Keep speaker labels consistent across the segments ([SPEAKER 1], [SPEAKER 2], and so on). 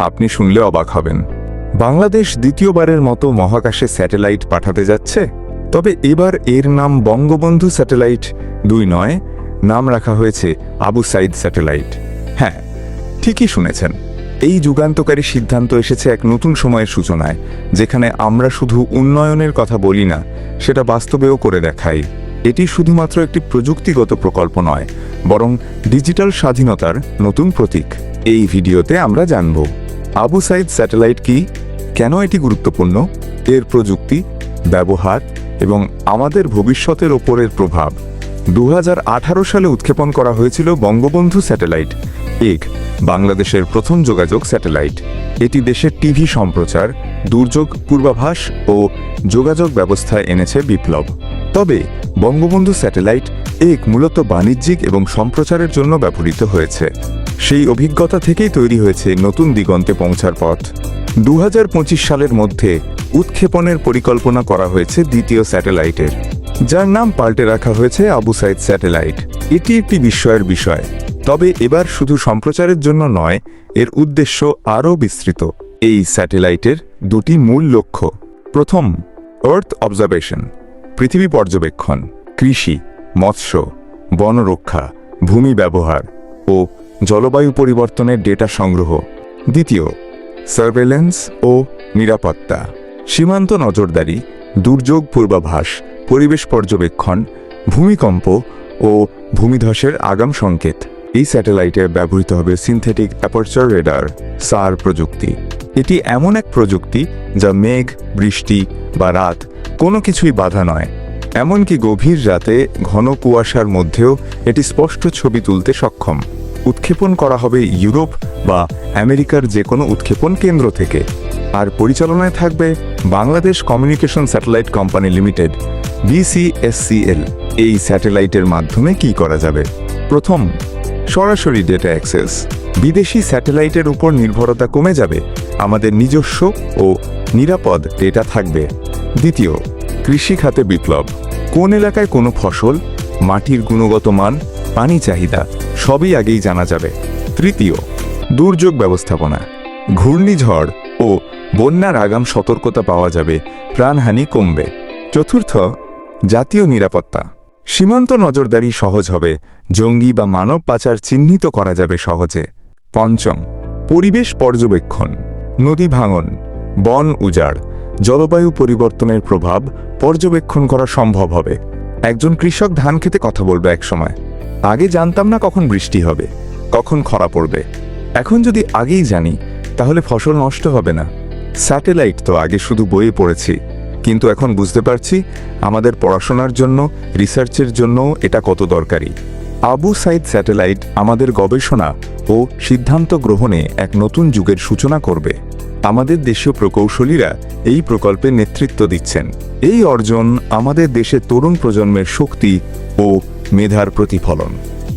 [SPEAKER 1] আপনি শুনলে অবাক হবেন। বাংলাদেশ দ্বিতীয়বারের মতো মহাকাশে স্যাটেলাইট পাঠাতে যাচ্ছে। তবে এবার এর নাম বঙ্গবন্ধু স্যাটেলাইট 2 নয়, নাম রাখা হয়েছে আবু সাইদ স্যাটেলাইট। হ্যাঁ, ঠিকই শুনেছেন। এই যুগান্তকারী সিদ্ধান্ত এসেছে এক নতুন সময়ের সূচনায়, যেখানে আমরা শুধু উন্নয়নের কথা বলি না, সেটা বাস্তবেও করে দেখাই। এটি শুধুমাত্র একটি প্রযুক্তিগত প্রকল্প নয়, বরং ডিজিটাল স্বাধীনতার নতুন প্রতীক। এই ভিডিওতে আমরা জানব আবু সাইদ স্যাটেলাইট কি, কেন এটি গুরুত্বপূর্ণ, এর প্রযুক্তি, ব্যবহার এবং আমাদের ভবিষ্যতের ওপরের প্রভাব। 2018 সালে উৎক্ষেপণ করা হয়েছিল বঙ্গবন্ধু স্যাটেলাইট 1, বাংলাদেশের প্রথম যোগাযোগ স্যাটেলাইট। এটি দেশের টিভি সম্প্রচার, দুর্যোগ পূর্বাভাস ও যোগাযোগ ব্যবস্থায় এনেছে বিপ্লব। তবে বঙ্গবন্ধু স্যাটেলাইট 1 মূলত বাণিজ্যিক এবং সম্প্রচারের জন্য ব্যবহৃত হয়েছে। সেই অভিজ্ঞতা থেকেই তৈরি হয়েছে নতুন দিগন্তে পৌঁছার পথ। 2025 সালের মধ্যে উৎক্ষেপণের পরিকল্পনা করা হয়েছে দ্বিতীয় স্যাটেলাইটের, যার নাম পাল্টে রাখা হয়েছে আবু সাইদ স্যাটেলাইট। এটি একটি বিস্ময়ের বিষয়। তবে এবার শুধু সম্প্রচারের জন্য নয়, এর উদ্দেশ্য আরও বিস্তৃত। এই স্যাটেলাইটের 2টি মূল লক্ষ্য। প্রথম, আর্থ অবজারভেশন, পৃথিবী পর্যবেক্ষণ, কৃষি, মৎস্য, বনরক্ষা, ভূমি ব্যবহার ও জলবায়ু পরিবর্তনের ডেটা সংগ্রহ। দ্বিতীয়, সার্ভেলেন্স ও নিরাপত্তা, সীমান্ত নজরদারি, দুর্যোগ পূর্বাভাস, পরিবেশ পর্যবেক্ষণ, ভূমিকম্প ও ভূমিধসের আগাম সংকেত। এই স্যাটেলাইটে ব্যবহৃত হবে সিনথেটিক অ্যাপারচার রেডার SAR প্রযুক্তি। এটি এমন এক প্রযুক্তি যা মেঘ, বৃষ্টি বা রাত কোনো কিছুই বাধা নয়। এমনকি গভীর রাতে ঘন কুয়াশার মধ্যেও এটি স্পষ্ট ছবি তুলতে সক্ষম। উৎক্ষেপণ করা হবে ইউরোপ বা আমেরিকার যে কোনো উৎক্ষেপণ কেন্দ্র থেকে। আর পরিচালনায় থাকবে Bangladesh communication satellite company limited BCSCL। এই স্যাটেলাইটের মাধ্যমে কি করা যাবে? প্রথম, সরাসরি ডেটা অ্যাক্সেস। বিদেশি স্যাটেলাইটের উপর নির্ভরতা কমে যাবে, আমাদের নিজস্ব ও নিরাপদ ডেটা থাকবে। দ্বিতীয়, কৃষি খাতে বিপ্লব। কোন এলাকায় কোনো ফসল, মাটির গুণগত মান, পানি চাহিদা সবই আগেই জানা যাবে। তৃতীয়, দুর্যোগ ব্যবস্থাপনা। ঘূর্ণিঝড় ও বন্যার আগাম সতর্কতা পাওয়া যাবে, প্রাণহানি কমবে। চতুর্থ, জাতীয় নিরাপত্তা। সীমান্ত নজরদারি সহজ হবে, জঙ্গি বা মানব পাচার চিহ্নিত করা যাবে সহজে। পঞ্চম, পরিবেশ পর্যবেক্ষণ। নদী ভাঙন, বন উজাড়, জলবায়ু পরিবর্তনের প্রভাব পর্যবেক্ষণ করা সম্ভব হবে। একজন কৃষক ধান খেতে কথা বলবে একসময়, আগে জানতাম না কখন বৃষ্টি হবে, কখন খরা পড়বে। এখন যদি আগেই জানি, তাহলে ফসল নষ্ট হবে না। স্যাটেলাইট তো আগে শুধু বইয়ে পড়েছি, কিন্তু এখন বুঝতে পারছি আমাদের পড়াশোনার জন্য, রিসার্চের জন্য এটা কত দরকারি। আবু সাইদ স্যাটেলাইট আমাদের গবেষণা ও সিদ্ধান্ত গ্রহণে এক নতুন যুগের সূচনা করবে। আমাদের দেশীয় প্রকৌশলীরা এই প্রকল্পে নেতৃত্ব দিচ্ছেন। এই অর্জন আমাদের দেশের তরুণ প্রজন্মের শক্তি ও মেধার প্রতিফলন।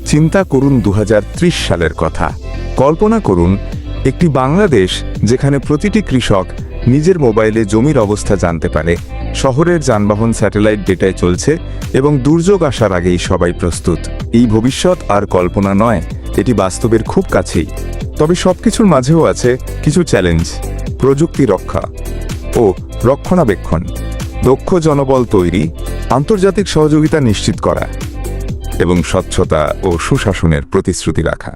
[SPEAKER 1] চিন্তা করুন 2030 সালের কথা। কল্পনা করুন একটি বাংলাদেশ যেখানে প্রতিটি কৃষক নিজের মোবাইলে জমির অবস্থা জানতে পারে, শহরের যানবাহন স্যাটেলাইট ডেটায় চলছে এবং দুর্যোগ আসার আগেই সবাই প্রস্তুত। এই ভবিষ্যৎ আর কল্পনা নয়, এটি বাস্তবের খুব কাছেই। তবে সবকিছুর মাঝেও আছে কিছু চ্যালেঞ্জ। প্রযুক্তি রক্ষা ও রক্ষণাবেক্ষণ, দক্ষ জনবল তৈরি, আন্তর্জাতিক সহযোগিতা নিশ্চিত করা এবং স্বচ্ছতা ও সুশাসনের প্রতিশ্রুতি রাখা।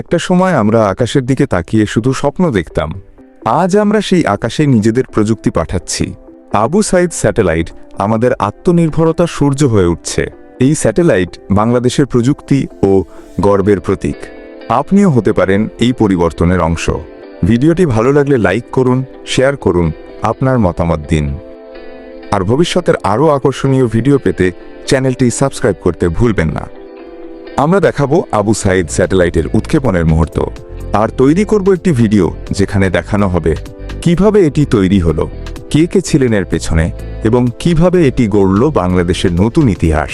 [SPEAKER 1] একটা সময় আমরা আকাশের দিকে তাকিয়ে শুধু স্বপ্ন দেখতাম। আজ আমরা সেই আকাশে নিজেদের প্রযুক্তি পাঠাচ্ছি। আবু সাইদ স্যাটেলাইট আমাদের আত্মনির্ভরতা সূর্য হয়ে উঠছে। এই স্যাটেলাইট বাংলাদেশের প্রযুক্তি ও গর্বের প্রতীক। আপনিও হতে পারেন এই পরিবর্তনের অংশ। ভিডিওটি ভালো লাগলে লাইক করুন, শেয়ার করুন, আপনার মতামত দিন। আর ভবিষ্যতের আরও আকর্ষণীয় ভিডিও পেতে চ্যানেলটি সাবস্ক্রাইব করতে ভুলবেন না। আমরা দেখাবো আবু সাইদ স্যাটেলাইটের উৎক্ষেপণের মুহূর্ত, আর তৈরি করব একটি ভিডিও যেখানে দেখানো হবে কিভাবে এটি তৈরি হলো, কে কে ছিলেন এর পেছনে এবং কিভাবে এটি গড়ল বাংলাদেশের নতুন ইতিহাস।